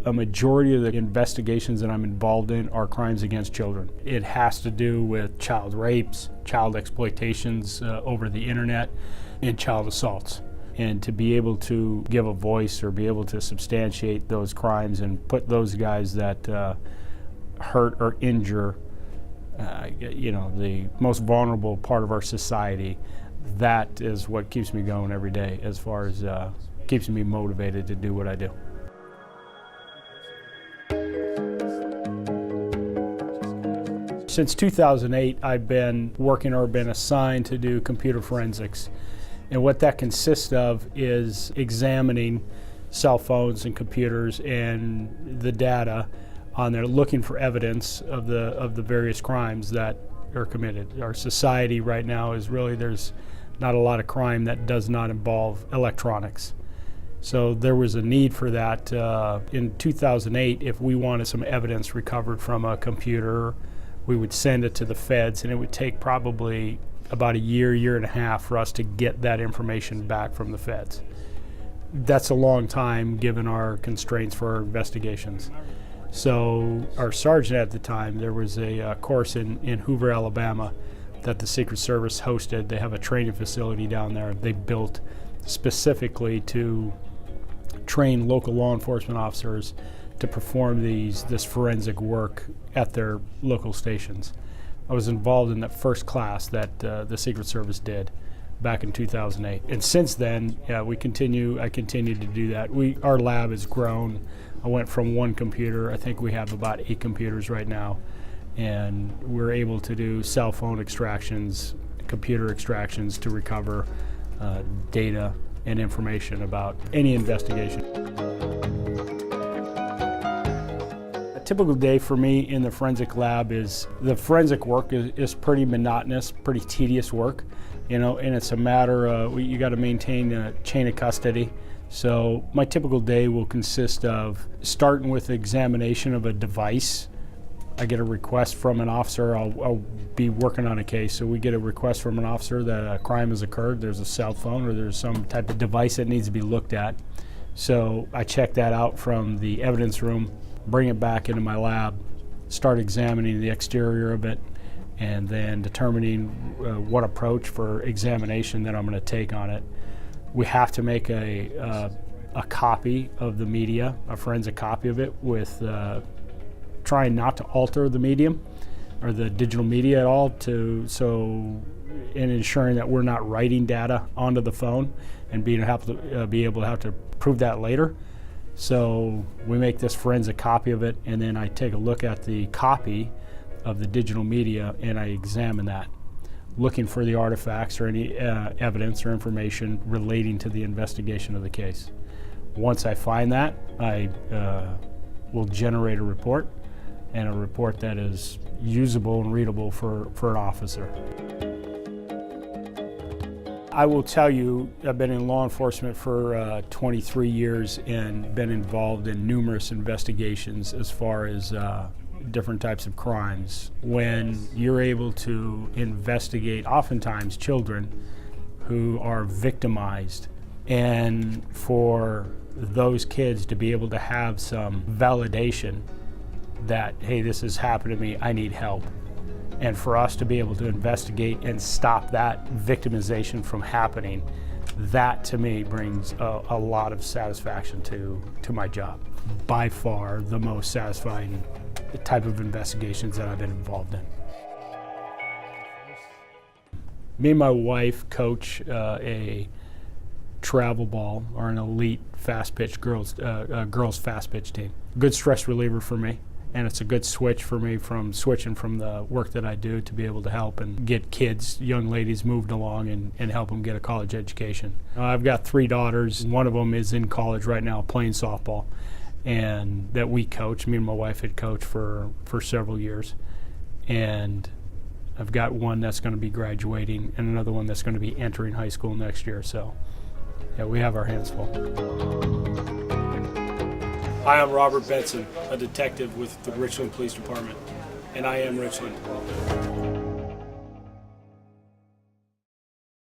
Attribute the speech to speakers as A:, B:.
A: A majority of the investigations that I'm involved in are crimes against children. It has to do with child rapes, child exploitations over the internet, and child assaults. And to be able to give a voice or be able to substantiate those crimes and put those guys that hurt or injure the most vulnerable part of our society, that is what keeps me going every day as far as keeps me motivated to do what I do. Since 2008, I've been working or been assigned to do computer forensics. And what that consists of is examining cell phones and computers and the data on there, looking for evidence of the various crimes that are committed. Our society right now is really, there's not a lot of crime that does not involve electronics. So there was a need for that. In 2008, if we wanted some evidence recovered from a computer, we would send it to the feds, and it would take probably about a year and a half for us to get that information back from the feds. That's a long time given our constraints for our investigations. So our sergeant at the time, there was a course in Hoover, Alabama that the Secret Service hosted. They have a training facility down there they built specifically to train local law enforcement officers to perform this forensic work at their local stations. I was involved in that first class that the Secret Service did back in 2008. And since then, I continue to do that. Our lab has grown. I went from one computer, I think we have about 8 computers right now, and we're able to do cell phone extractions, computer extractions to recover data and information about any investigation. A typical day for me in the forensic lab is, the forensic work is pretty monotonous, pretty tedious work, and it's a matter of, you got to maintain a chain of custody. So my typical day will consist of starting with examination of a device. I get a request from an officer. I'll be working on a case, so we get a request from an officer that a crime has occurred. There's a cell phone or there's some type of device that needs to be looked at. So I check that out from the evidence room, bring it back into my lab, start examining the exterior of it, and then determining what approach for examination that I'm going to take on it. We have to make a copy of the media, a forensic copy of it, with trying not to alter the medium or the digital media at all, in ensuring that we're not writing data onto the phone and be able to have to prove that later. So we make this forensic copy of it, and then I take a look at the copy of the digital media and I examine that, looking for the artifacts or any evidence or information relating to the investigation of the case. Once I find that, I will generate a report, and a report that is usable and readable for an officer. I will tell you, I've been in law enforcement for 23 years and been involved in numerous investigations as far as different types of crimes. When you're able to investigate, oftentimes, children who are victimized, and for those kids to be able to have some validation that, hey, this has happened to me, I need help. And for us to be able to investigate and stop that victimization from happening, that to me brings a lot of satisfaction to my job. By far the most satisfying type of investigations that I've been involved in. Me and my wife coach a travel ball, or an elite fast pitch girls fast pitch team. Good stress reliever for me, and it's a good switch for me from switching from the work that I do to be able to help and get kids, young ladies, moved along and help them get a college education. I've got 3 daughters. One of them is in college right now playing softball, and that we coach. Me and my wife had coached for several years, and I've got one that's going to be graduating and another one that's going to be entering high school next year. So yeah, we have our hands full. Hi, I'm Robert Benson, a detective with the Richland Police Department, and I am Richland.